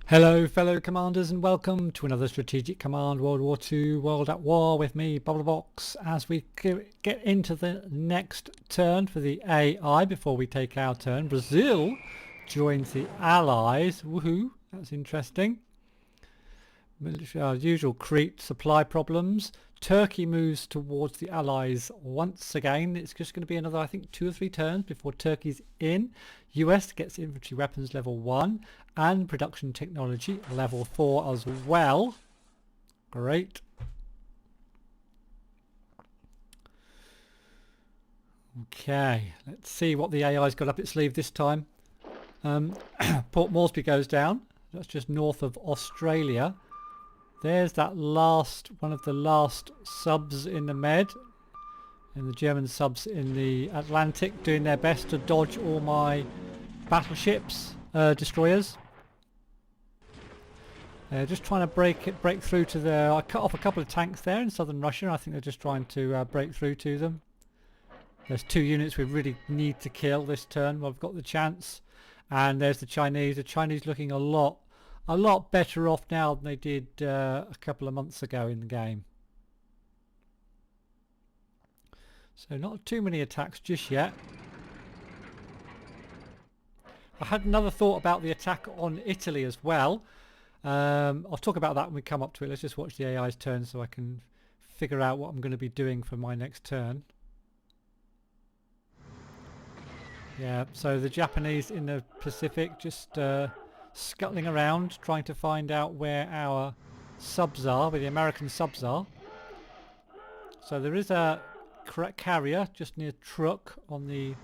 Hello fellow commanders and welcome to another Strategic Command World War II World at War with me, Bubblebox, as we get into the next turn for the AI. Before we take our turn, Brazil joins the Allies. Woohoo, that's interesting. Usual Crete supply problems. Turkey moves towards the Allies once again. It's just going to be another, I think, 2 or 3 turns before Turkey's in. US gets infantry weapons level 1 and production technology level 4 as well. Great. Okay, let's see what the AI's got up its sleeve this time. Port Moresby goes down. That's just north of Australia. There's that one of the last subs in the Med, and the German subs in the Atlantic doing their best to dodge all my battleships, destroyers. They're just trying to break through to the... I cut off a couple of tanks there in southern Russia. I think they're just trying to break through to them. There's 2 units we really need to kill this turn. Well, I've got the chance. And there's the Chinese. The Chinese looking a lot better off now than they did a couple of months ago in the game. So not too many attacks just yet. I had another thought about the attack on Italy as well. I'll talk about that when we come up to it. Let's just watch the AI's turn so I can figure out what I'm going to be doing for my next turn. Yeah, so the Japanese in the Pacific just scuttling around trying to find out where our subs are, where the American subs are. So there is a carrier just near Truk on the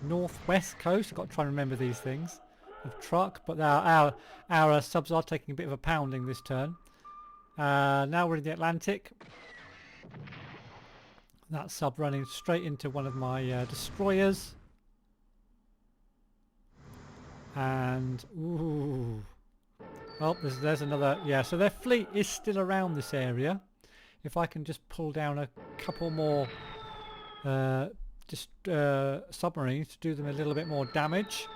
northwest coast. I've got to try and remember these things of Truk, but our subs are taking a bit of a pounding this turn. Now we're in the Atlantic. That sub running straight into one of my destroyers. And ooh, oh, there's another. Yeah, so their fleet is still around this area. If I can just pull down a couple more submarines to do them a little bit more damage,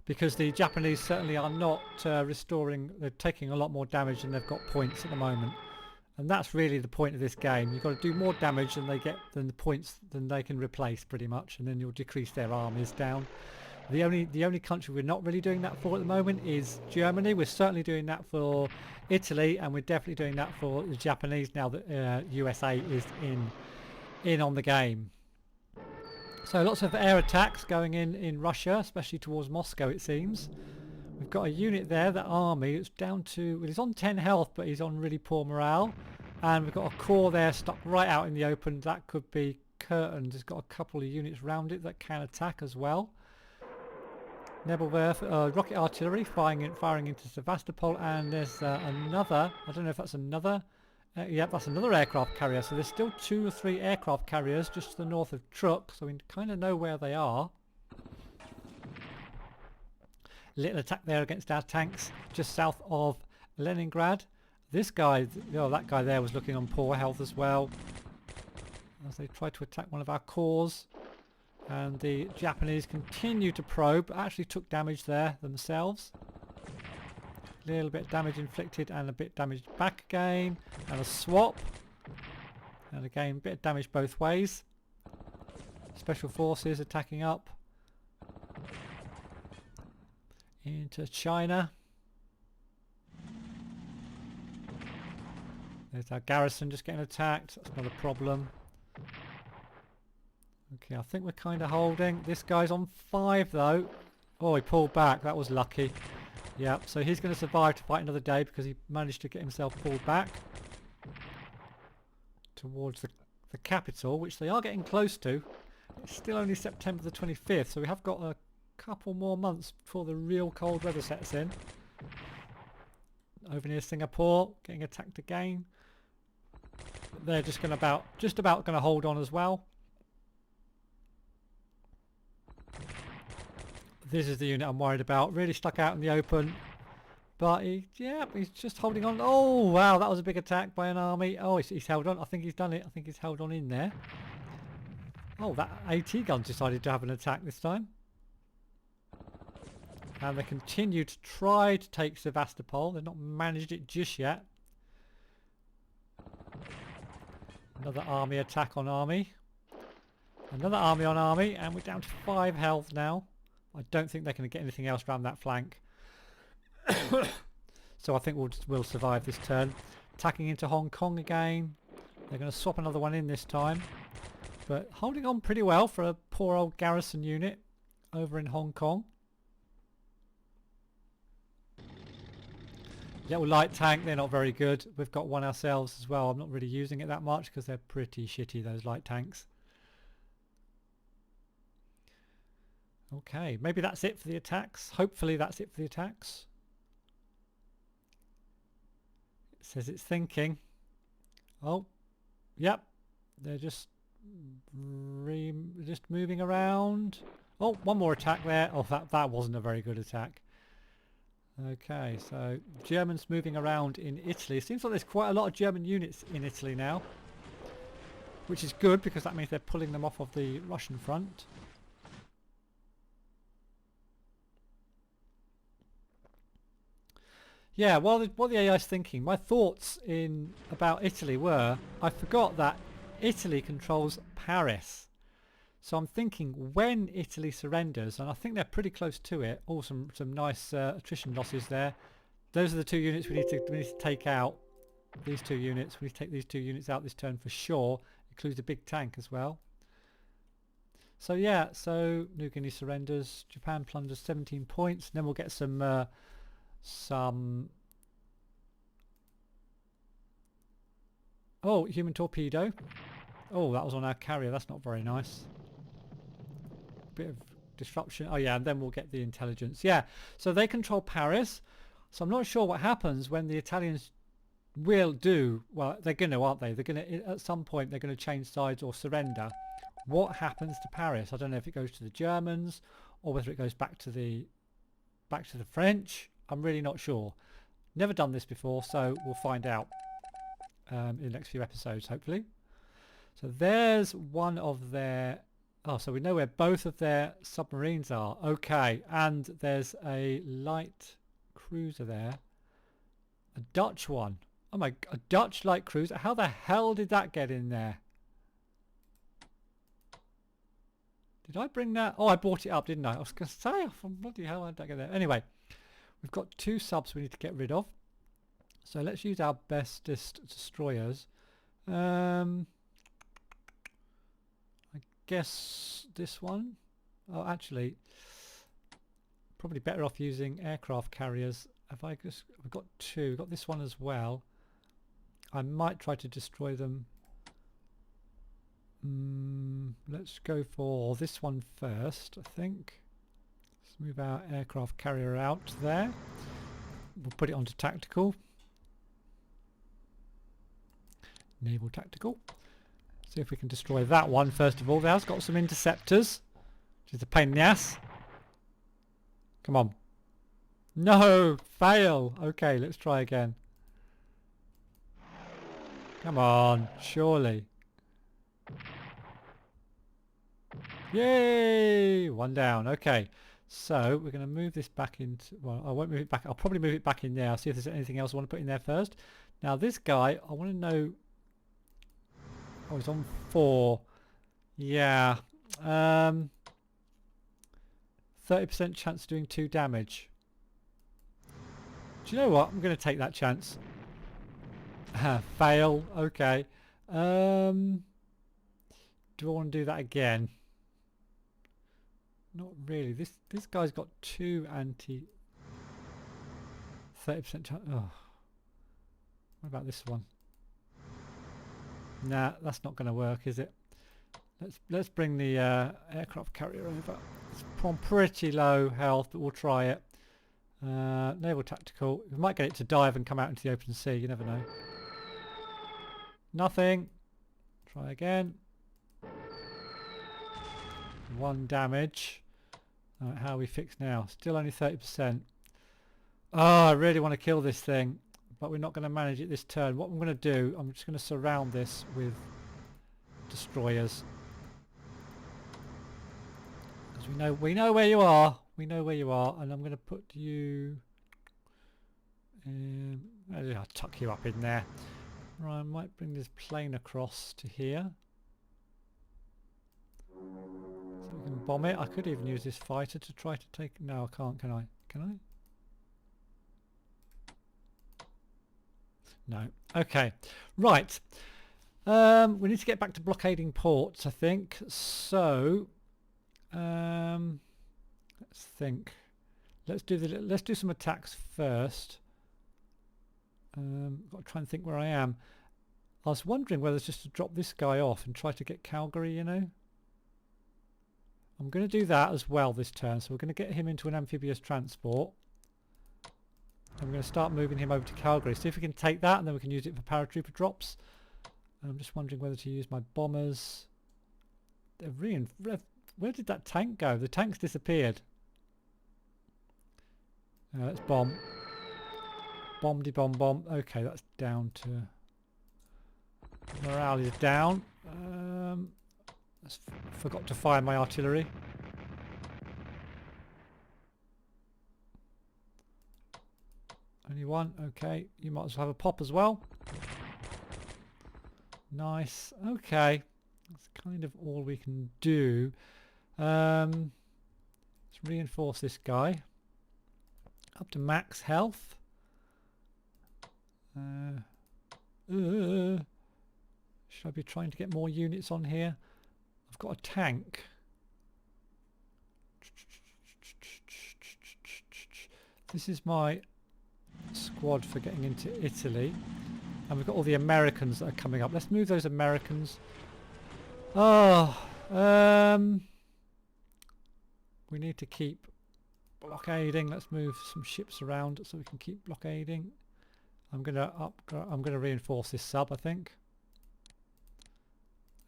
because the Japanese certainly are not restoring. They're taking a lot more damage than they've got points at the moment, and that's really the point of this game. You've got to do more damage than they get, than the points than they can replace, pretty much, and then you'll decrease their armies down. The only country we're not really doing that for at the moment is Germany. We're certainly doing that for Italy, and we're definitely doing that for the Japanese now that USA is in on the game. So lots of air attacks going in Russia, especially towards Moscow, it seems. We've got a unit there, that army. It's down to... Well, he's on 10 health, but he's on really poor morale. And we've got a corps there stuck right out in the open. That could be curtained. It's got a couple of units around it that can attack as well. Nebelwerfer, rocket artillery firing into Sevastopol, and there's another, I don't know if that's another, yeah, that's another aircraft carrier. So there's still 2 or 3 aircraft carriers just to the north of Truk, so we kind of know where they are. Little attack there against our tanks just south of Leningrad. This guy, that guy there was looking on poor health as well, as they tried to attack one of our corps. And the Japanese continue to probe. Actually took damage there themselves. A little bit of damage inflicted and a bit damaged back again. And a swap. And again, a bit of damage both ways. Special forces attacking up into China. There's our garrison just getting attacked. That's not a problem. Okay, I think we're kind of holding. This guy's on 5 though. Oh, he pulled back. That was lucky. Yeah, so he's going to survive to fight another day because he managed to get himself pulled back towards the capital, which they are getting close to. It's still only September the 25th, so we have got a couple more months before the real cold weather sets in. Over near Singapore, getting attacked again. They're just about going to hold on as well. This is the unit I'm worried about. Really stuck out in the open. But he's just holding on. Oh, wow, that was a big attack by an army. Oh, he's held on. I think he's done it. I think he's held on in there. Oh, that AT gun decided to have an attack this time. And they continue to try to take Sevastopol. They've not managed it just yet. Another army attack on army. Another army on army, and we're down to 5 health now. I don't think they're going to get anything else around that flank. So I think we'll survive this turn. Attacking into Hong Kong again. They're going to swap another one in this time. But holding on pretty well for a poor old garrison unit over in Hong Kong. Little light tank, they're not very good. We've got one ourselves as well. I'm not really using it that much because they're pretty shitty, those light tanks. Okay, maybe that's it for the attacks. Hopefully that's it for the attacks. It says it's thinking. Oh, yep. They're just moving around. Oh, one more attack there. Oh, that wasn't a very good attack. Okay, so Germans moving around in Italy. It seems like there's quite a lot of German units in Italy now, which is good because that means they're pulling them off of the Russian front. Yeah, well, what the AI is thinking, my thoughts about Italy were, I forgot that Italy controls Paris. So I'm thinking when Italy surrenders, and I think they're pretty close to it. Oh, some nice attrition losses there. Those are the 2 units we need to take out. These 2 units. We need to take these 2 units out this turn for sure. Includes a big tank as well. So yeah, so New Guinea surrenders. Japan plunders 17 points. And then we'll get some oh, human torpedo. Oh, that was on our carrier. That's not very nice. Bit of disruption. Oh yeah, and then we'll get the intelligence. Yeah, so they control Paris. So I'm not sure what happens when the Italians will do. Well, they're going to, aren't they? They're going to, at some point, they're going to change sides or surrender. What happens to Paris? I don't know if it goes to the Germans or whether it goes back to the French. I'm really not sure. Never done this before, so we'll find out in the next few episodes, hopefully. So there's one of their... Oh, so we know where both of their submarines are. Okay, and there's a light cruiser there. A Dutch one. Oh my... A Dutch light cruiser. How the hell did that get in there? Did I bring that? Oh, I bought it up, didn't I? I was going to say, oh, bloody hell, how did that get there? Anyway, we've got 2 subs we need to get rid of. So let's use our bestest destroyers. I guess this one. Oh, actually, probably better off using aircraft carriers. We've got 2. We've got this one as well. I might try to destroy them. Let's go for this one first, I think. Let's move our aircraft carrier out there. We'll put it onto tactical. Naval tactical. See if we can destroy that one first of all. That's got some interceptors, which is a pain in the ass. Come on. No! Fail! Okay, let's try again. Come on, surely. Yay! 1 down. Okay, so we're going to move this back into... Well, I won't move it back. I'll probably move it back in there. I'll see if there's anything else I want to put in there first. Now this guy, I want to know... Oh, he's on 4. Yeah. 30% chance of doing 2 damage. Do you know what? I'm going to take that chance. Fail. Okay. Do I want to do that again? Not really. This guy's got 2 anti... 30% chance... Oh. What about this one? Nah, that's not going to work, is it? Let's bring the aircraft carrier over. It's on pretty low health, but we'll try it. Naval tactical. We might get it to dive and come out into the open sea. You never know. Nothing. Try again. 1 damage. How are we fixed now? Still only 30%. Oh, I really want to kill this thing, but we're not going to manage it this turn. What I'm going to do, I'm just going to surround this with destroyers. Because we know where you are. we know where you are, and I'm going to put you... I'll tuck you up in there. Right, I might bring this plane across to here. So we can bomb it. I could even use this fighter to try to take... No, I can't, can I? Can I? No. Okay. Right. We need to get back to blockading ports, I think. So, let's think. Let's do some attacks first. Got to try and think where I am. I was wondering whether it's just to drop this guy off and try to get Calgary, you know. I'm going to do that as well this turn. So we're going to get him into an amphibious transport. I'm going to start moving him over to Calgary. See if we can take that, and then we can use it for paratrooper drops. I'm just wondering whether to use my bombers. Where did that tank go? The tank's disappeared. Let's bomb. Bomb. Okay, that's down to... Morale is down. Forgot to fire my artillery. Only one. Okay, you might as well have a pop as well. Nice. Okay, that's kind of all we can do. Let's reinforce this guy up to max health. Should I be trying to get more units on here? I've got a tank. This is my squad for getting into Italy. And we've got all the Americans that are coming up. Let's move those Americans. Oh, we need to keep blockading. Let's move some ships around so we can keep blockading. I'm gonna reinforce this sub, I think.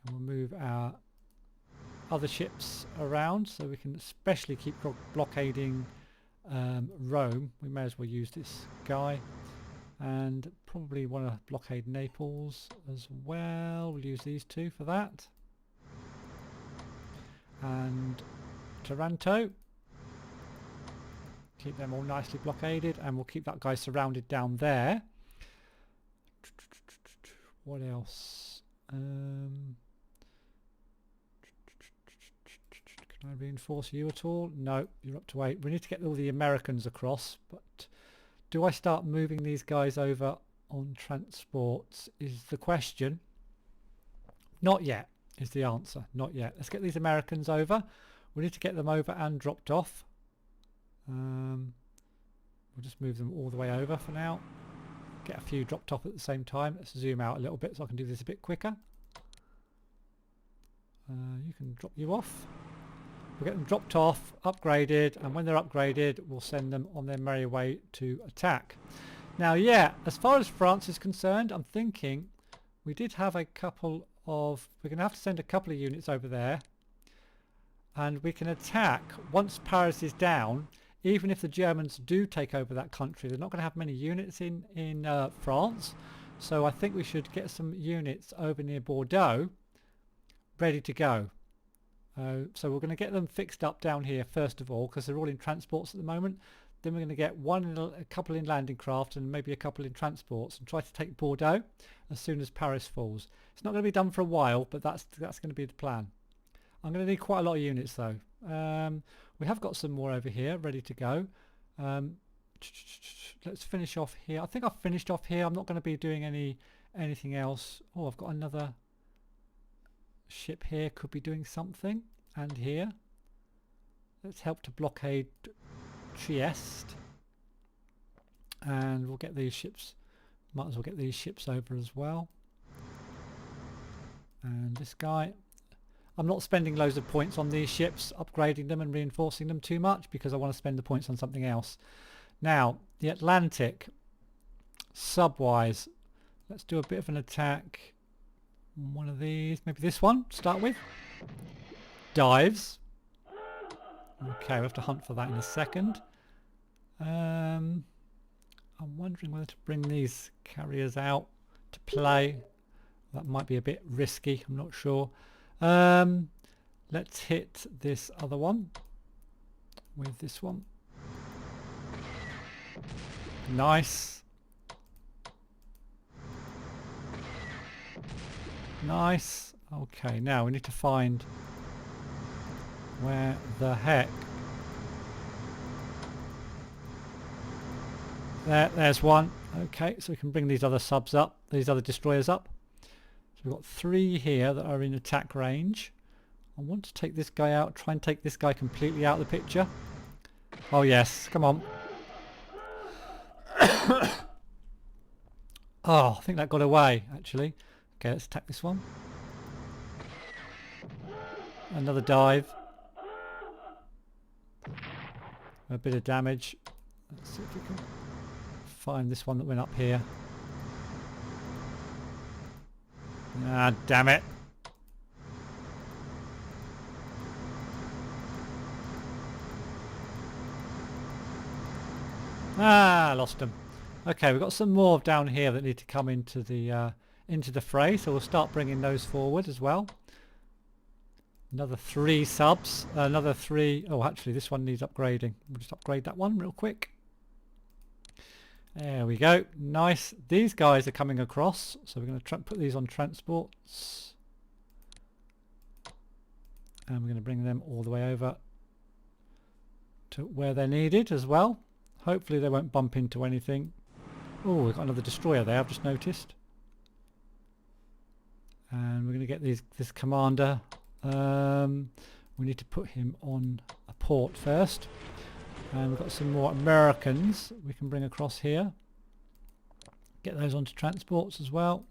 And we'll move our other ships around so we can especially keep blockading Rome. We may as well use this guy. And probably want to blockade Naples as well. We'll use these two for that. And Taranto. Keep them all nicely blockaded, and we'll keep that guy surrounded down there. What else? Can I reinforce you at all? No, you're up to 8. We need to get all the Americans across, but do I start moving these guys over on transports is the question. Not yet is the answer. Not yet. Let's get these Americans over. We need to get them over and dropped off. We'll just move them all the way over for now. Get a few dropped off at the same time. Let's zoom out a little bit so I can do this a bit quicker. You can drop you off. We'll get them dropped off, upgraded, and when they're upgraded we'll send them on their merry way to attack. Now yeah, as far as France is concerned, I'm thinking we did have a couple of... We're going to have to send a couple of units over there, and we can attack once Paris is down. Even if the Germans do take over that country, they're not going to have many units in France, so I think we should get some units over near Bordeaux ready to go. So we're going to get them fixed up down here first of all, because they're all in transports at the moment. Then we're going to get a couple in landing craft and maybe a couple in transports, and try to take Bordeaux as soon as Paris falls. It's not going to be done for a while, but that's going to be the plan. I'm going to need quite a lot of units though. We have got some more over here ready to go. Let's finish off here. I think I've finished off here. I'm not going to be doing anything else. Oh, I've got another ship here, could be doing something. And here, let's help to blockade Trieste, and we'll get these ships, might as well get these ships over as well. And this guy, I'm not spending loads of points on these ships, upgrading them and reinforcing them too much, because I want to spend the points on something else. Now the Atlantic, subwise, let's do a bit of an attack. One of these, maybe this one to start with. Dives. Okay, we'll have to hunt for that in a second. I'm wondering whether to bring these carriers out to play. That might be a bit risky, I'm not sure. Let's hit this other one. with this one. Nice. Nice. Okay, now we need to find where the heck. There's one. Okay, so we can bring these other subs up, these other destroyers up. So we've got 3 here that are in attack range. I want to take this guy out, try and take this guy completely out of the picture. Oh yes, come on. Oh, I think that got away, actually. Okay, let's attack this one. Another dive. A bit of damage. Let's see if we can find this one that went up here. Ah, damn it. Ah, lost them. Okay, we've got some more down here that need to come into the fray, so we'll start bringing those forward as well. Another 3 subs, another 3. Oh, actually, this one needs upgrading. We'll just upgrade that one real quick. There we go. Nice. These guys are coming across, so we're going to put these on transports. And we're going to bring them all the way over to where they're needed as well. Hopefully they won't bump into anything. Oh, we've got another destroyer there, I've just noticed. And we're going to get this commander. We need to put him on a port first. And we've got some more Americans we can bring across here. Get those onto transports as well.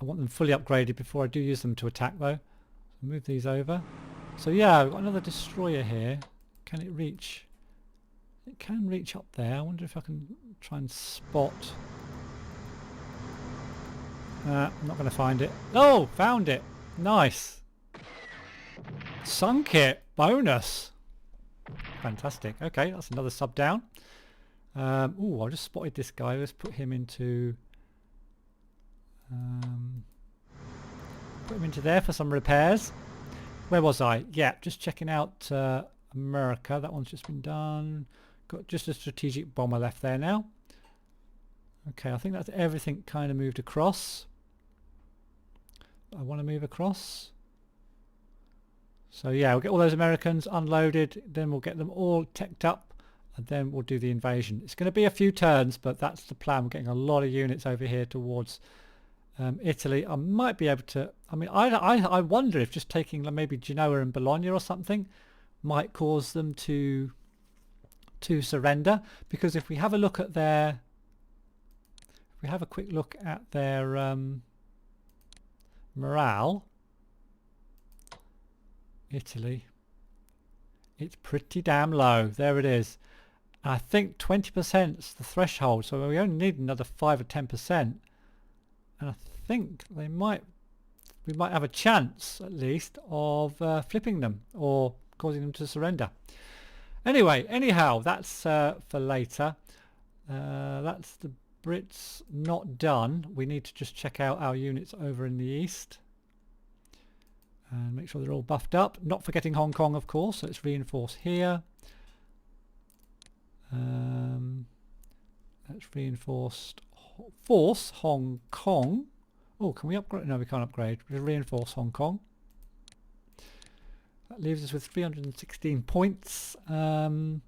I want them fully upgraded before I do use them to attack though. So move these over. So yeah, we've got another destroyer here. Can it reach? It can reach up there. I wonder if I can try and spot. I'm not going to find it. Oh, found it. Nice. Sunk it. Bonus. Fantastic. Okay, that's another sub down. Oh, I just spotted this guy. Let's put him into there for some repairs. Where was I? Yeah, just checking out America. That one's just been done. Got just a strategic bomber left there now. Okay, I think that's everything kind of moved across. I want to move across. So yeah, we'll get all those Americans unloaded, then we'll get them all teched up, and then we'll do the invasion. It's going to be a few turns, but that's the plan. We're getting a lot of units over here towards Italy. I might be able to, I mean, I wonder if just taking maybe Genoa and Bologna or something might cause them to surrender, because if we have a look at their, if we have a quick look at their morale, Italy, it's pretty damn low. There it is. I think 20% is the threshold, so we only need another 5 or 10%, and I think we might have a chance at least of flipping them or causing them to surrender. Anyway, anyhow, that's for later. That's the Brits not done. We need to just check out our units over in the east and make sure they're all buffed up. Not forgetting Hong Kong, of course, so let's reinforce here. Let's reinforce Hong Kong. Oh, can we upgrade? No, we can't upgrade. We'll reinforce Hong Kong. That leaves us with 316 points. I'm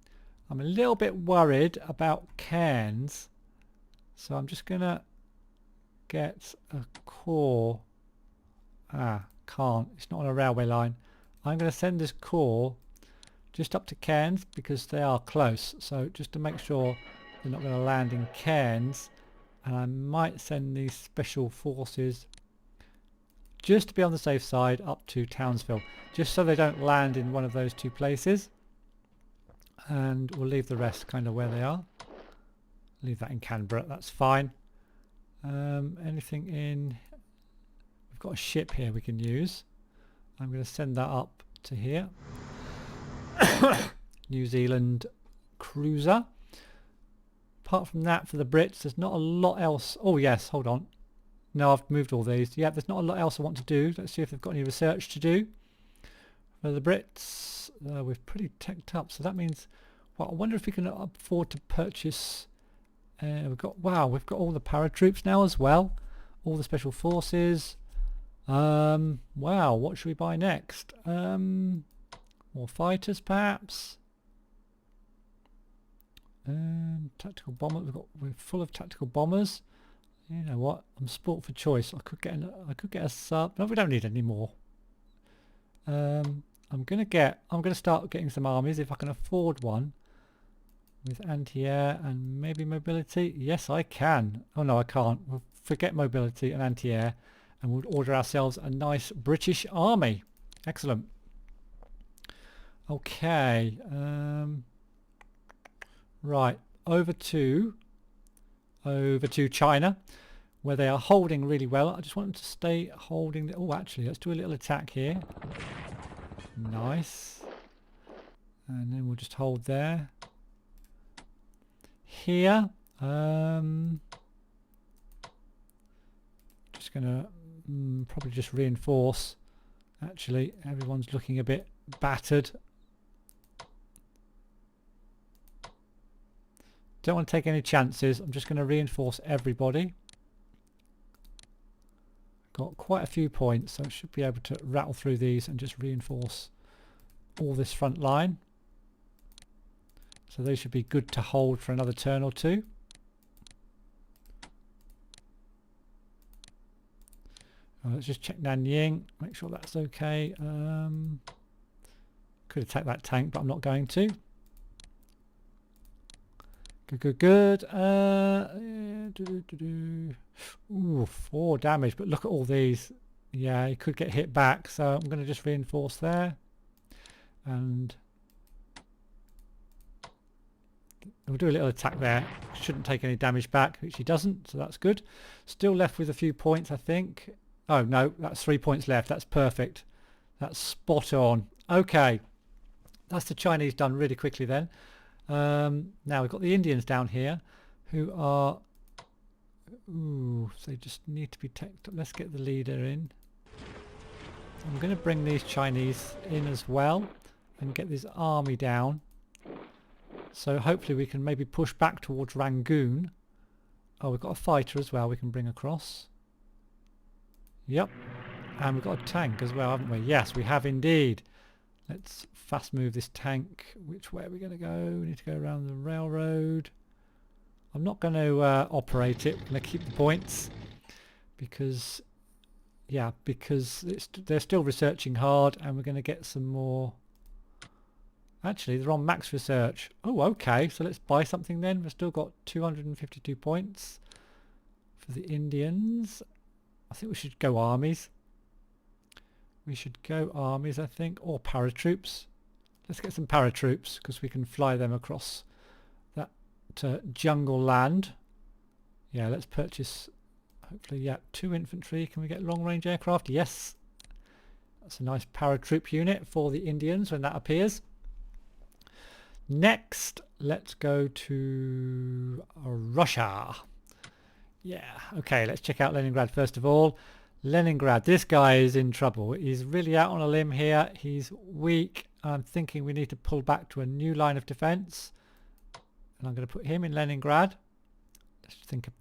a little bit worried about Cairns, so I'm just gonna get a corps. Can't. It's not on a railway line. I'm going to send this corps just up to Cairns because they are close. So just to make sure they're not going to land in Cairns, and I might send these special forces just to be on the safe side up to Townsville, just so they don't land in one of those 2 places. And we'll leave the rest kind of where they are. Leave that in Canberra. That's fine. Anything in? Got a ship here we can use. I'm going to send that up to here. New Zealand cruiser. Apart from that, for the Brits, there's not a lot else. Oh yes, hold on. No, I've moved all these. Yeah, there's not a lot else I want to do. Let's see if they've got any research to do. For the Brits, we're pretty teched up, so that means, well, I wonder if we can afford to purchase, we've got all the paratroops now as well, all the special forces. Wow, what should we buy next? More fighters perhaps? Tactical bomber, we're full of tactical bombers. You know what? I'm sport for choice. I could get a sub. No, we don't need any more. I'm gonna start getting some armies if I can afford one with anti-air and maybe mobility. Yes, I can. Oh no, I can't. We'll forget mobility and anti-air, and we'll order ourselves a nice British army. Excellent. Okay. Right, over to China, where they are holding really well. I just want them to stay holding. Oh, actually, let's do a little attack here. Nice. And then we'll just hold there. Here, just gonna probably just reinforce. Actually, everyone's looking a bit battered. Don't want to take any chances. I'm just going to reinforce everybody. Got quite a few points, so I should be able to rattle through these and just reinforce all this front line. So they should be good to hold for another turn or two. Let's just check Nanying, make sure that's okay. Could attack that tank, but I'm not going to. Good. Ooh, 4 damage, but look at all these. Yeah, he could get hit back, so I'm going to just reinforce there. And we'll do a little attack there. Shouldn't take any damage back, which he doesn't, so that's good. Still left with a few points, I think. Oh, no, that's 3 points left. That's perfect. That's spot on. Okay. That's the Chinese done really quickly then. Now we've got the Indians down here who are, so they just need to be teched up. Let's get the leader in. I'm going to bring these Chinese in as well and get this army down, so hopefully we can maybe push back towards Rangoon. Oh, we've got a fighter as well we can bring across. Yep, and we've got a tank as well, haven't we? Yes, we have indeed. Let's fast move this tank. Which way are we going to go? We need to go around the railroad. I'm not going to operate it. I'm going to keep the points because, yeah, because they're still researching hard, and we're going to get some more. Actually, they're on max research. Oh, okay. So let's buy something then. We've still got 252 points for the Indians. I think we should go armies. We should go armies, I think, or paratroops. Let's get some paratroops because we can fly them across that jungle land. Yeah, let's purchase, hopefully, yeah, 2 infantry. Can we get long-range aircraft? Yes. That's a nice paratroop unit for the Indians when that appears. Next, let's go to Russia. Yeah, okay, let's check out Leningrad first of all. Leningrad, this guy is in trouble. He's really out on a limb here. He's weak. I'm thinking we need to pull back to a new line of defense. And I'm going to put him in Leningrad.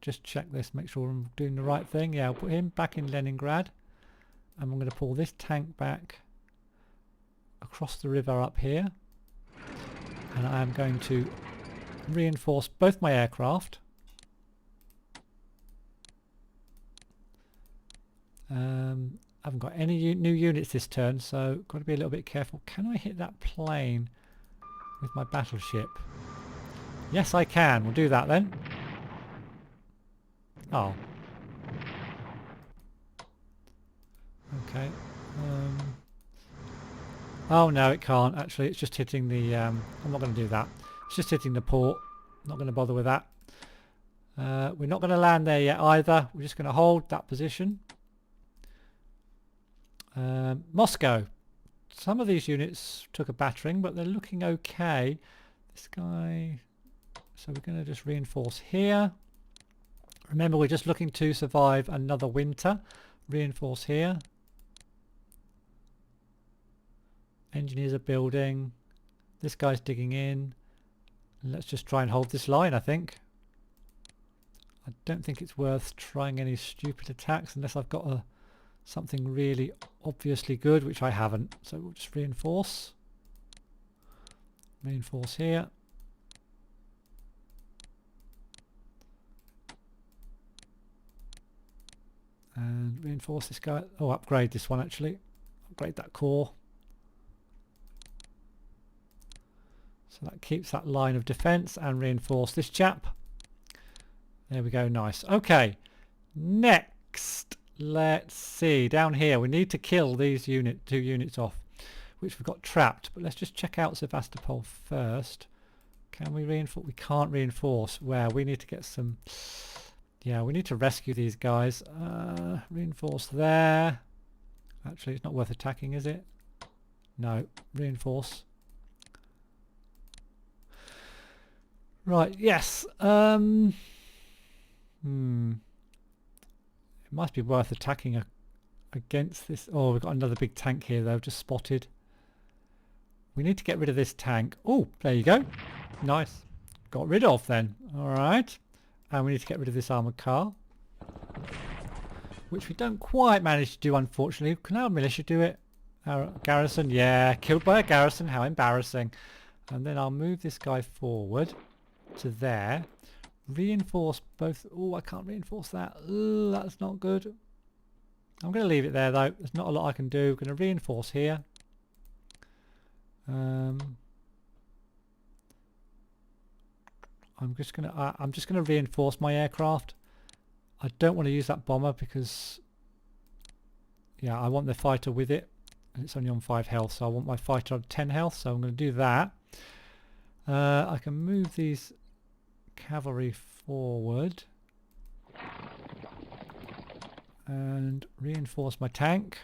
Just check this, make sure I'm doing the right thing. Yeah, I'll put him back in Leningrad. And I'm going to pull this tank back across the river up here. And I am going to reinforce both my aircraft. I haven't got any new units this turn, so got to be a little bit careful. Can I hit that plane with my battleship? Yes, I can. We'll do that then. Oh. Okay. Oh no, it can't. Actually, it's just hitting the... I'm not going to do that. It's just hitting the port. Not going to bother with that. We're not going to land there yet either. We're just going to hold that position. Moscow. Some of these units took a battering, but they're looking okay. This guy... So we're going to just reinforce here. Remember, we're just looking to survive another winter. Reinforce here. Engineers are building. This guy's digging in. Let's just try and hold this line, I think. I don't think it's worth trying any stupid attacks unless I've got something really obviously good, which I haven't. So we'll just reinforce. Reinforce here. And reinforce this guy. Oh, upgrade this one actually. Upgrade that core. So that keeps that line of defense, and reinforce this chap. There we go, nice. Okay, next, let's see. Down here, we need to kill these two units off, which we've got trapped. But let's just check out Sevastopol first. Can we reinforce? We can't reinforce. Where? We need to get some... Yeah, we need to rescue these guys. Reinforce there. Actually, it's not worth attacking, is it? No, reinforce. Right, yes. It must be worth attacking against this. Oh, we've got another big tank here though, just spotted. We need to get rid of this tank. Oh, there you go. Nice. Got rid of then. Alright. And we need to get rid of this armoured car, which we don't quite manage to do, unfortunately. Can our militia do it? Our garrison? Yeah, killed by a garrison. How embarrassing. And then I'll move this guy forward to there. Reinforce both. Oh, I can't reinforce that. Ooh, that's not good. I'm going to leave it there though. There's not a lot I can do. I'm going to reinforce here. I'm just going to reinforce my aircraft. I don't want to use that bomber because, yeah, I want the fighter with it, and it's only on 5 health, so I want my fighter on 10 health. So I'm going to do that. I can move these cavalry forward and reinforce my tank.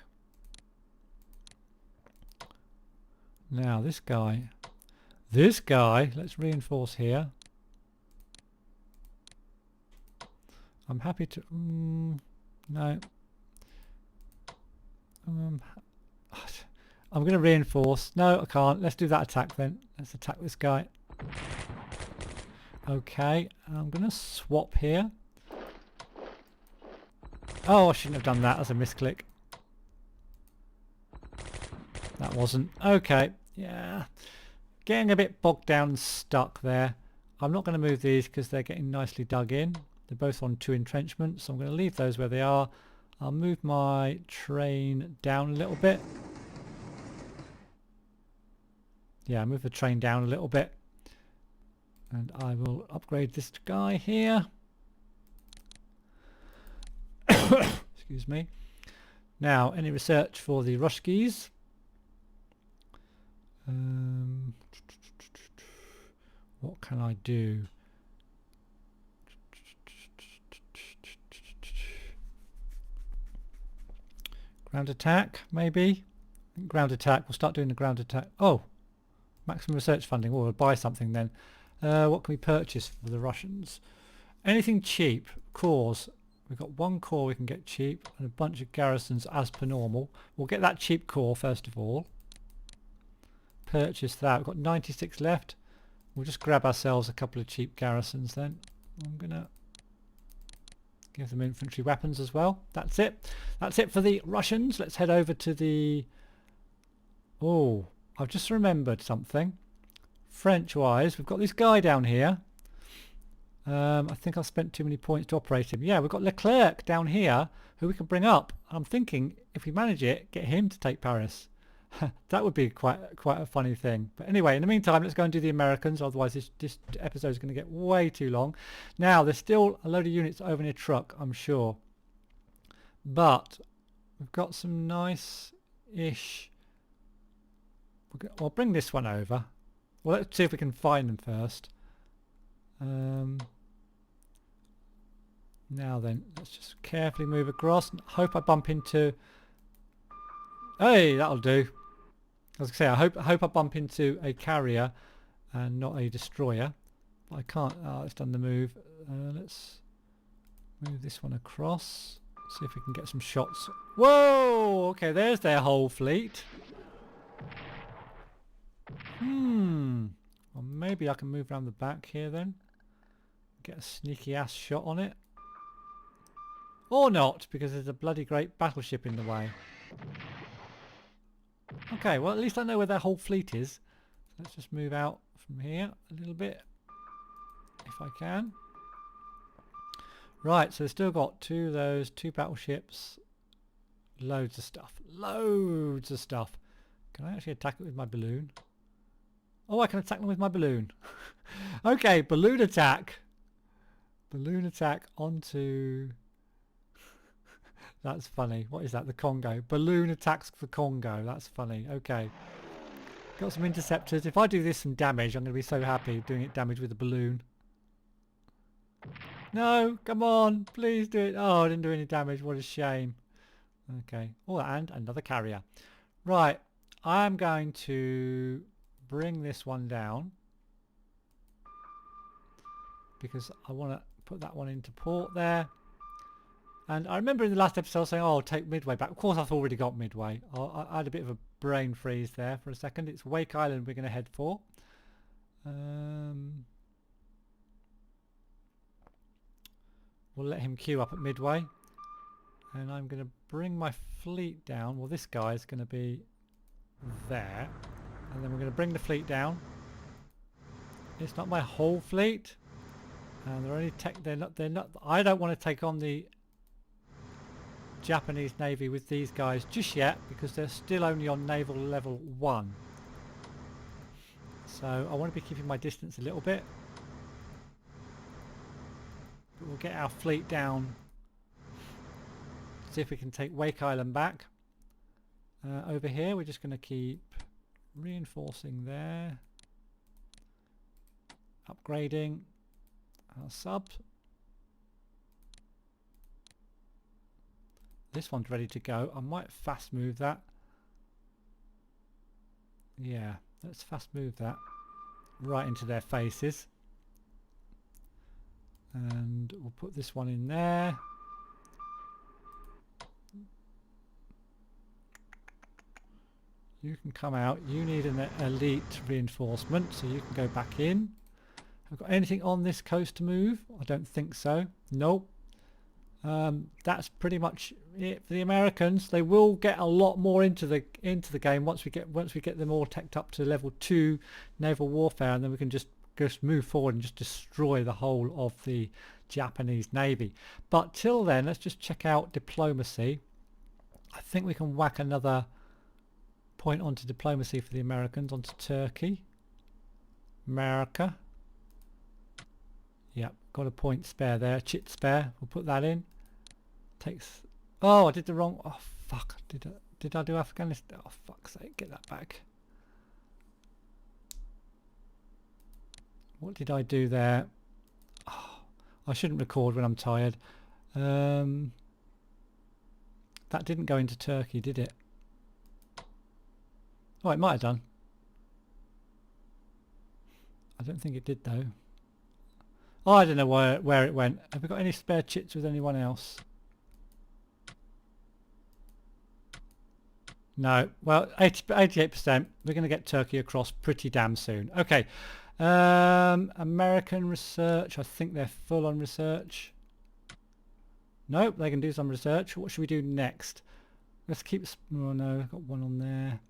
Now this guy, let's reinforce here. I'm happy to no. I'm going to reinforce. No, I can't. Let's do that attack then. Let's attack this guy. Okay, I'm going to swap here. Oh, I shouldn't have done that. That's a misclick. That wasn't. Okay, yeah. Getting a bit bogged down and stuck there. I'm not going to move these because they're getting nicely dug in. They're both on 2 entrenchments, so I'm going to leave those where they are. I'll move my train down a little bit. Yeah, move the train down a little bit. And I will upgrade this guy here. Excuse me. Now, any research for the Ruskies? What can I do? Ground attack, maybe? Ground attack. We'll start doing the ground attack. Oh, maximum research funding. Oh, we'll buy something then. What can we purchase for the Russians? Anything cheap. Cores. We've got 1 core we can get cheap and a bunch of garrisons as per normal. We'll get that cheap core first of all. Purchase that. We've got 96 left. We'll just grab ourselves a couple of cheap garrisons then. I'm going to give them infantry weapons as well. That's it. That's it for the Russians. Let's head over to the... Oh, I've just remembered something. French-wise, we've got this guy down here. I think I've spent too many points to operate him. Yeah, we've got Leclerc down here who we can bring up. I'm thinking if we manage it, get him to take Paris. That would be quite a funny thing. But anyway, in the meantime, let's go and do the Americans. Otherwise, this episode is going to get way too long. Now, there's still a load of units over near Truk, I'm sure. But we've got some nice-ish... I'll bring this one over. Well, let's see if we can find them first. Now then, let's just carefully move across. Hope I bump into... Hey, that'll do. As I say, I hope I bump into a carrier and not a destroyer. But I can't. Oh, it's done the move. Let's move this one across. See if we can get some shots. Whoa! Okay, there's their whole fleet. maybe I can move around the back here then. Get a sneaky ass shot on it. Or not, because there's a bloody great battleship in the way. Okay, well at least I know where their whole fleet is. So let's just move out from here a little bit, if I can. Right, so they've still got two of those, two battleships, loads of stuff. Loads of stuff. Can I actually attack it with my balloon? Oh, I can attack them with my balloon. Okay, balloon attack. Balloon attack onto... That's funny. What is that? The Congo. Balloon attacks the Congo. That's funny. Okay. Got some interceptors. If I do this some damage, I'm going to be so happy doing it damage with a balloon. No, come on. Please do it. Oh, I didn't do any damage. What a shame. Okay. Oh, and another carrier. Right. I'm going to bring this one down. Because I want to put that one into port there. And I remember in the last episode saying, oh, I'll take Midway back. Of course, I've already got Midway. I had a bit of a brain freeze there for a second. It's Wake Island we're going to head for. We'll let him queue up at Midway. And I'm going to bring my fleet down. Well, this guy's going to be there. And then we're going to bring the fleet down. It's not my whole fleet. And they're only they're not I don't want to take on the Japanese Navy with these guys just yet because they're still only on naval level 1. So I want to be keeping my distance a little bit. But we'll get our fleet down. See if we can take Wake Island back. Over here we're just going to keep reinforcing there. Upgrading our subs. This one's ready to go. I might fast move that. Yeah, let's fast move that right into their faces. And we'll put this one in there. You can come out. You need an elite reinforcement, so you can go back in. Have I got anything on this coast to move? I don't think so. Nope. That's pretty much it for the Americans. They will get a lot more into the game once we get them all teched up to level 2 naval warfare, and then we can just move forward and just destroy the whole of the Japanese Navy. But till then, let's just check out diplomacy. I think we can whack another point onto diplomacy for the Americans, onto Turkey. America. Yep, got a point spare there, chit spare. We'll put that in. Takes. Oh, I did the wrong. Oh fuck! Did I do Afghanistan? Oh fuck's sake! Get that back. What did I do there? Oh, I shouldn't record when I'm tired. That didn't go into Turkey, did it? Oh, it might have done. I don't think it did though. Oh, I don't know where it went. Have we got any spare chits with anyone else? No. Well, 88%. We're going to get Turkey across pretty damn soon. Okay. American research. I think they're full on research. Nope, they can do some research. What should we do next? Let's keep... Oh no, I've got one on there.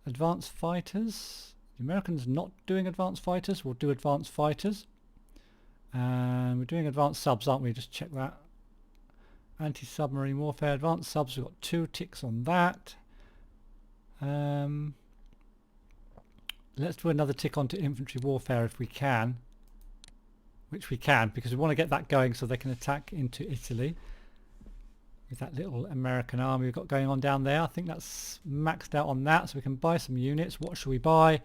Advanced fighters. The Americans not doing advanced fighters. We'll do advanced fighters. And we're doing advanced subs, aren't we? Just check that. Anti-submarine warfare, advanced subs. We've got 2 ticks on that. Let's do another tick onto infantry warfare if we can. Which we can, because we want to get that going so they can attack into Italy. With that little American army we've got going on down there. I think that's maxed out on that, so we can buy some units. What should we buy?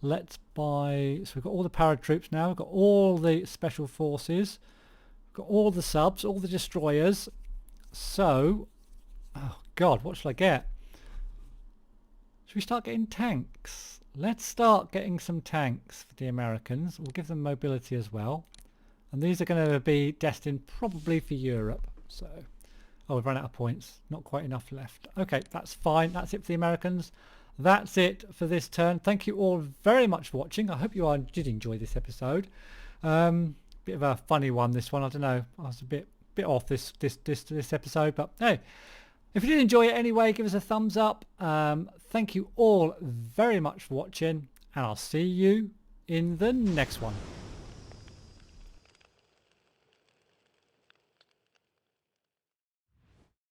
Let's buy... So we've got all the paratroops now. We've got all the special forces. We've got all the subs, all the destroyers. So... Oh God, what shall I get? Should we start getting tanks? Let's start getting some tanks for the Americans. We'll give them mobility as well. And these are going to be destined probably for Europe. So... Oh, we've run out of points. Not quite enough left. Okay, that's fine. That's it for the Americans. that's it for this turn. Thank you all very much for watching. I hope you all did enjoy this episode. Bit of a funny one, this one. I don't know. I was a bit off this episode, but hey, if you did enjoy it anyway, give us a thumbs up. Thank you all very much for watching, and I'll see you in the next one.